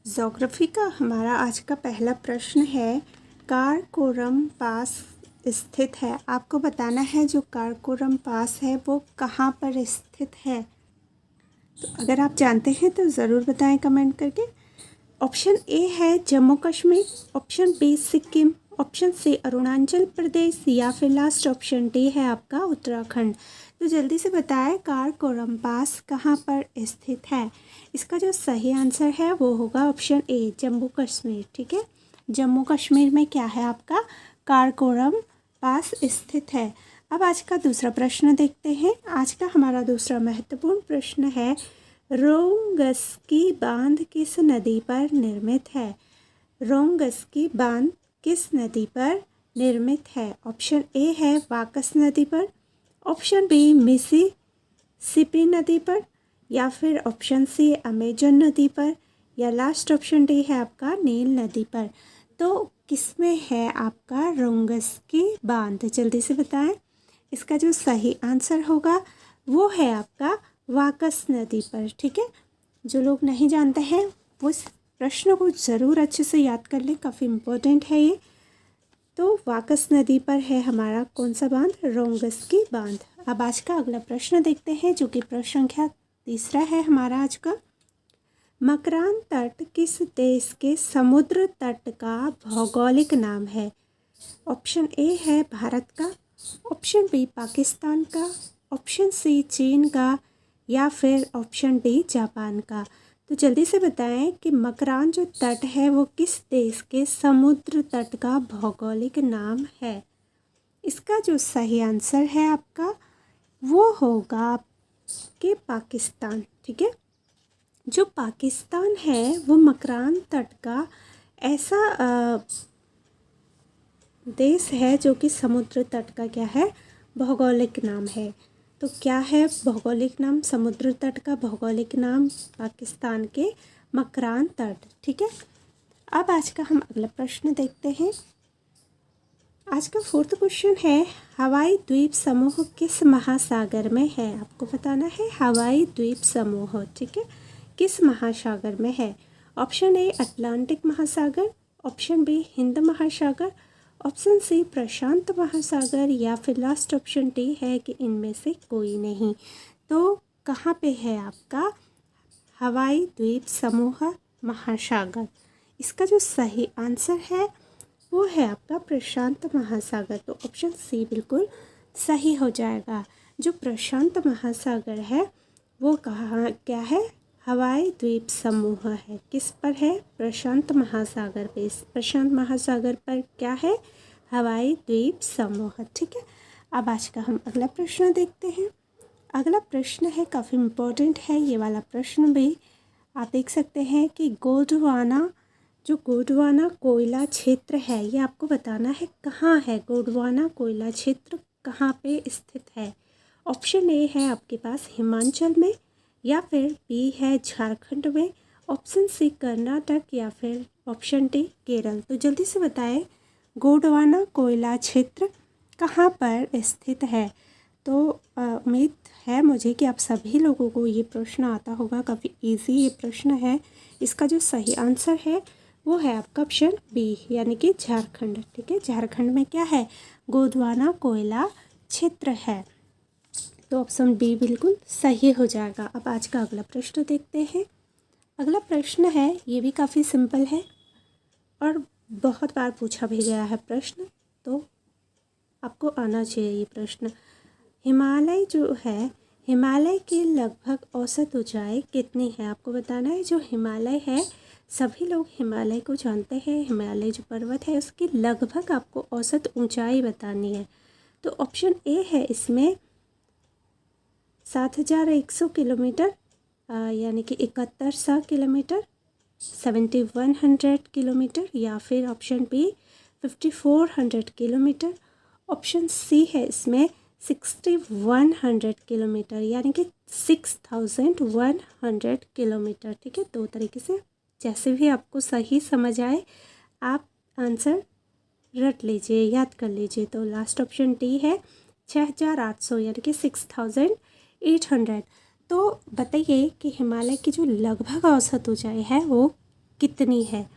Geography का हमारा आज का पहला प्रश्न है, कारकोरम पास स्थित है। आपको बताना है जो कारकोरम पास है वो कहाँ पर स्थित है। तो अगर आप जानते हैं तो ज़रूर बताएं कमेंट करके। ऑप्शन ए है Jammu Kashmir, option B Sikkim, option C Arunachal Pradesh या फिर लास्ट ऑप्शन डी है आपका उत्तराखंड। तो जल्दी से बताएं कारकोरम पास कहाँ पर स्थित है। इसका जो सही आंसर है वो होगा ऑप्शन ए जम्मू कश्मीर। ठीक है, जम्मू कश्मीर में क्या है आपका कारकोरम पास स्थित है। अब आज का दूसरा प्रश्न देखते हैं। आज का हमारा दूसरा महत्वपूर्ण प्रश्न है, रोंगस्की बांध किस नदी पर निर्मित है। रोंगस्की बांध किस नदी पर निर्मित है। ऑप्शन ए है वाकस नदी पर, ऑप्शन बी मिसिसिपी नदी पर, या फिर ऑप्शन सी अमेजन नदी पर, या लास्ट ऑप्शन डी है आपका नील नदी पर। तो किसमें है आपका रोंगस्की बांध, जल्दी से बताएं। इसका जो सही आंसर होगा वो है आपका वाकस नदी पर। ठीक है, जो लोग नहीं जानते हैं वो इस प्रश्न को ज़रूर अच्छे से याद कर लें, काफ़ी इम्पोर्टेंट है ये। तो वाकस नदी पर है हमारा कौन सा बांध, रोंगस्की बांध। अब आज का अगला प्रश्न देखते हैं जो कि प्रश्न संख्या तीसरा है हमारा आज का। मकरान तट किस देश के समुद्र तट का भौगोलिक नाम है। ऑप्शन ए है भारत का, ऑप्शन बी पाकिस्तान का, ऑप्शन सी चीन का, या फिर ऑप्शन डी जापान का। तो जल्दी से बताएं कि मकरान जो तट है वो किस देश के समुद्र तट का भौगोलिक नाम है। इसका जो सही आंसर है आपका वो होगा कि पाकिस्तान। ठीक है, जो पाकिस्तान है वो मकरान तट का ऐसा देश है जो कि समुद्र तट का क्या है भौगोलिक नाम है। तो क्या है भौगोलिक नाम, समुद्र तट का भौगोलिक नाम पाकिस्तान के मकरान तट। ठीक है, अब आज का हम अगला प्रश्न देखते हैं। आज का फोर्थ क्वेश्चन है, हवाई द्वीप समूह किस महासागर में है। आपको बताना है हवाई द्वीप समूह, ठीक है, किस महासागर में है। ऑप्शन ए अटलांटिक महासागर, ऑप्शन बी हिंद महासागर, ऑप्शन सी प्रशांत महासागर, या फिर लास्ट ऑप्शन डी है कि इनमें से कोई नहीं। तो कहाँ पे है आपका हवाई द्वीप समूह महासागर। इसका जो सही आंसर है वो है आपका प्रशांत महासागर। तो ऑप्शन सी बिल्कुल सही हो जाएगा। जो प्रशांत महासागर है वो कहाँ क्या है, हवाई द्वीप समूह है। किस पर है, प्रशांत महासागर पे। प्रशांत महासागर पर क्या है, हवाई द्वीप समूह। ठीक है, अब आज का हम अगला प्रश्न देखते हैं। अगला प्रश्न है काफ़ी इम्पोर्टेंट है ये वाला प्रश्न भी। आप देख सकते हैं कि गोंडवाना, जो गोंडवाना कोयला क्षेत्र है ये आपको बताना है कहाँ है। गोंडवाना कोयला क्षेत्र कहाँ पे स्थित है। ऑप्शन ए है आपके पास हिमाचल में, या फिर बी है झारखंड में, ऑप्शन सी कर्नाटक, या फिर ऑप्शन डी केरल। तो जल्दी से बताएं गोंडवाना कोयला क्षेत्र कहाँ पर स्थित है। तो उम्मीद है मुझे कि आप सभी लोगों को ये प्रश्न आता होगा, काफ़ी इजी ये प्रश्न है। इसका जो सही आंसर है वो है आपका ऑप्शन बी यानी कि झारखंड। ठीक है, झारखंड में क्या है, गोंडवाना कोयला क्षेत्र है। तो ऑप्शन बी बिल्कुल सही हो जाएगा। अब आज का अगला प्रश्न देखते हैं। अगला प्रश्न है ये भी काफ़ी सिंपल है और बहुत बार पूछा भी गया है प्रश्न, तो आपको आना चाहिए ये प्रश्न। हिमालय जो है, हिमालय की लगभग औसत ऊंचाई कितनी है। आपको बताना है जो हिमालय है, सभी लोग हिमालय को जानते हैं। हिमालय जो पर्वत है उसकी लगभग आपको औसत ऊंचाई बतानी है। तो ऑप्शन ए है इसमें 7,100 किलोमीटर, यानी कि 7100 किलोमीटर, 7,100 किलोमीटर, या फिर ऑप्शन बी 5,400 किलोमीटर, ऑप्शन सी है इसमें 6,100 किलोमीटर, यानी कि 6,100 किलोमीटर। ठीक है, दो तरीके से जैसे भी आपको सही समझ आए आप आंसर रट लीजिए, याद कर लीजिए। तो लास्ट ऑप्शन डी है 6,800 यानी कि 6,800। तो बताइए कि हिमालय की जो लगभग औसत ऊंचाई है वो कितनी है।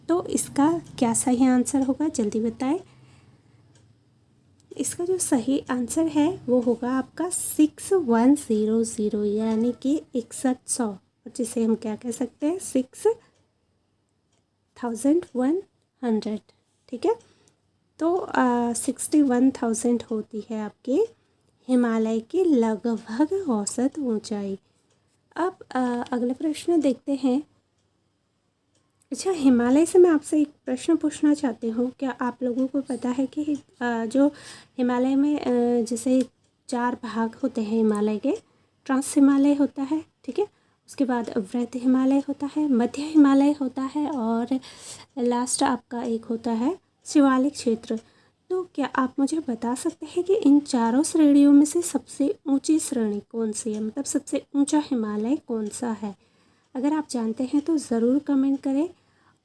तो इसका क्या सही आंसर होगा, जल्दी बताएं। इसका जो सही आंसर है वो होगा आपका 6100, यानी कि 6100, जिसे हम क्या कह सकते हैं, 6100। ठीक है, तो 61,000 होती है आपके हिमालय की लगभग औसत ऊंचाई। अब अगला प्रश्न देखते हैं। अच्छा, हिमालय से मैं आपसे एक प्रश्न पूछना चाहती हूँ। क्या आप लोगों को पता है कि जो हिमालय में जैसे 4 भाग होते हैं हिमालय के, ट्रांस हिमालय होता है, ठीक है, उसके बाद वृहद हिमालय होता है, मध्य हिमालय होता है, और लास्ट आपका एक होता है शिवालिक क्षेत्र। तो क्या आप मुझे बता सकते हैं कि इन चारों श्रेणियों में से सबसे ऊंची श्रेणी कौन सी है, मतलब सबसे ऊंचा हिमालय कौन सा है? अगर आप जानते हैं तो ज़रूर कमेंट करें,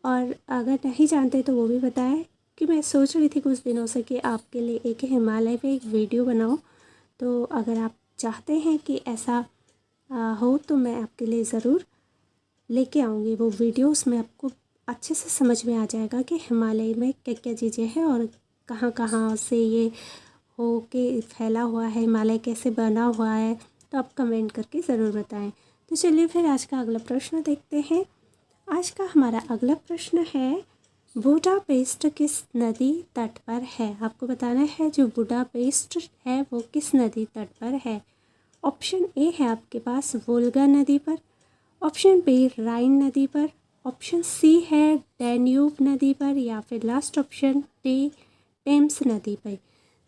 और अगर नहीं जानते तो वो भी बताएं, कि मैं सोच रही थी कुछ दिनों से कि आपके लिए एक हिमालय पे एक वीडियो बनाऊं। तो अगर आप चाहते हैं कि ऐसा हो तो मैं आपके लिए ज़रूर लेके आऊँगी वो वीडियो। उसमें आपको अच्छे से समझ में आ जाएगा कि हिमालय में क्या क्या चीज़ें हैं और कहाँ कहाँ से ये हो के फैला हुआ है, हिमालय कैसे बना हुआ है। तो आप कमेंट करके ज़रूर बताएं। तो चलिए फिर आज का अगला प्रश्न देखते हैं। आज का हमारा अगला प्रश्न है, बुडापेस्ट किस नदी तट पर है? आपको बताना है जो बुडापेस्ट है वो किस नदी तट पर है। ऑप्शन ए है आपके पास वोल्गा नदी पर, ऑप्शन बी राइन नदी पर, ऑप्शन सी है डैन्यूब नदी पर, या फिर लास्ट ऑप्शन डी टेम्स नदी पर।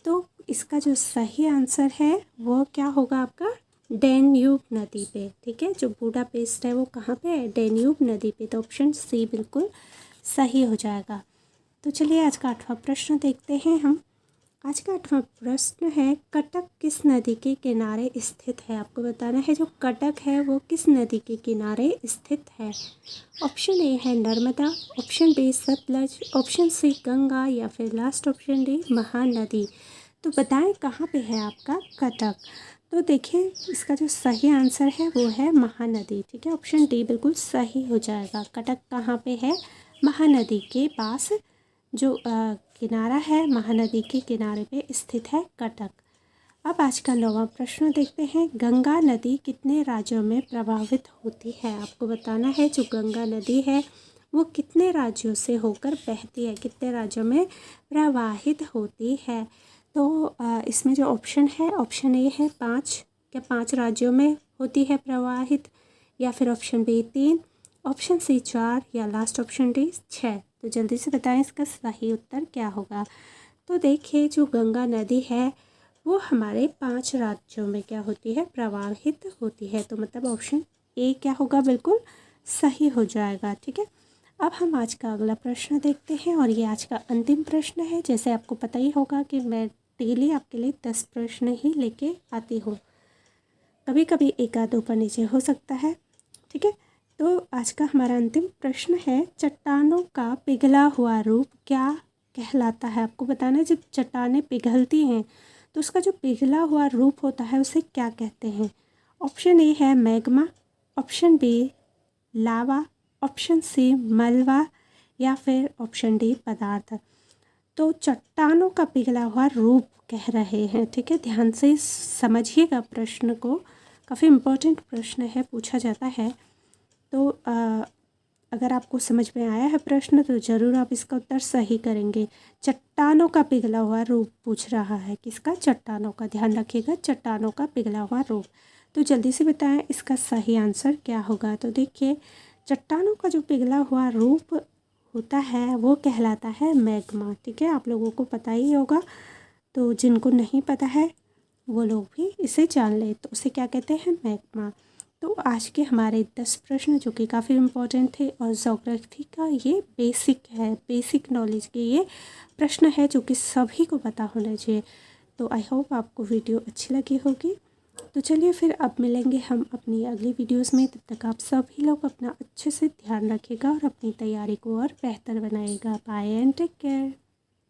तो इसका जो सही आंसर है वो क्या होगा आपका, डैन्यूब नदी पे। ठीक है, जो बुडापेस्ट है वो कहाँ पे है, डैन्यूब नदी पे। तो ऑप्शन सी बिल्कुल सही हो जाएगा। तो चलिए आज का 8वां प्रश्न देखते हैं हम। आज का 8वां प्रश्न है, कटक किस नदी के किनारे स्थित है? आपको बताना है जो कटक है वो किस नदी के किनारे स्थित है। ऑप्शन ए है Narmada, option B Satluj, option C Ganga, या फिर लास्ट ऑप्शन डी महानदी। तो बताएं कहाँ पे है आपका कटक। तो देखिए इसका जो सही आंसर है वो है महानदी। ठीक है, ऑप्शन डी बिल्कुल सही हो जाएगा। कटक कहाँ पे है, महानदी के पास जो किनारा है, महानदी के किनारे पे स्थित है कटक। अब आज का 9वां प्रश्न देखते हैं। गंगा नदी कितने राज्यों में प्रवाहित होती है? आपको बताना है जो गंगा नदी है वो कितने राज्यों से होकर बहती है, कितने राज्यों में प्रवाहित होती है। तो इसमें जो ऑप्शन है, ऑप्शन ए है 5, क्या 5 राज्यों में होती है प्रवाहित, या फिर ऑप्शन बी 3, ऑप्शन सी 4, या लास्ट ऑप्शन डी 6। तो जल्दी से बताएं इसका सही उत्तर क्या होगा। तो देखिए जो गंगा नदी है वो हमारे 5 राज्यों में क्या होती है, प्रवाहित होती है। तो मतलब ऑप्शन ए क्या होगा, बिल्कुल सही हो जाएगा। ठीक है, अब हम आज का अगला प्रश्न देखते हैं, और ये आज का अंतिम प्रश्न है। जैसे आपको पता ही होगा कि मैं डेली आपके लिए 10 प्रश्न ही लेके आती हूँ, कभी कभी एक आध ऊपर नीचे हो सकता है। ठीक है, तो आज का हमारा अंतिम प्रश्न है, चट्टानों का पिघला हुआ रूप क्या कहलाता है? आपको बताना है जब चट्टानें पिघलती हैं तो उसका जो पिघला हुआ रूप होता है उसे क्या कहते हैं। ऑप्शन ए है मैग्मा, ऑप्शन बी लावा, ऑप्शन सी मलवा, या फिर ऑप्शन डी पदार्थ। तो चट्टानों का पिघला हुआ रूप कह रहे हैं। ठीक है, ध्यान से समझिएगा प्रश्न को, काफ़ी इम्पोर्टेंट प्रश्न है, पूछा जाता है। तो अगर आपको समझ में आया है प्रश्न तो ज़रूर आप इसका उत्तर सही करेंगे। चट्टानों का पिघला हुआ रूप पूछ रहा है, किसका, चट्टानों का। ध्यान रखिएगा, चट्टानों का पिघला हुआ रूप। तो जल्दी से बताएं इसका सही आंसर क्या होगा। तो देखिए चट्टानों का जो पिघला हुआ रूप होता है वो कहलाता है मैग्मा। ठीक है, आप लोगों को पता ही होगा, तो जिनको नहीं पता है वो लोग भी इसे जान ले। तो उसे क्या कहते हैं, मैग्मा। तो आज के हमारे 10 प्रश्न जो कि काफ़ी इम्पोर्टेंट थे, और ज्योग्राफी का ये बेसिक है, बेसिक नॉलेज के ये प्रश्न है जो कि सभी को पता होना चाहिए। तो आई होप आपको वीडियो अच्छी लगी होगी। तो चलिए फिर अब मिलेंगे हम अपनी अगली वीडियोस में। तब तक आप सभी लोग अपना अच्छे से ध्यान रखिएगा और अपनी तैयारी को और बेहतर बनाइएगा। Bye and take care.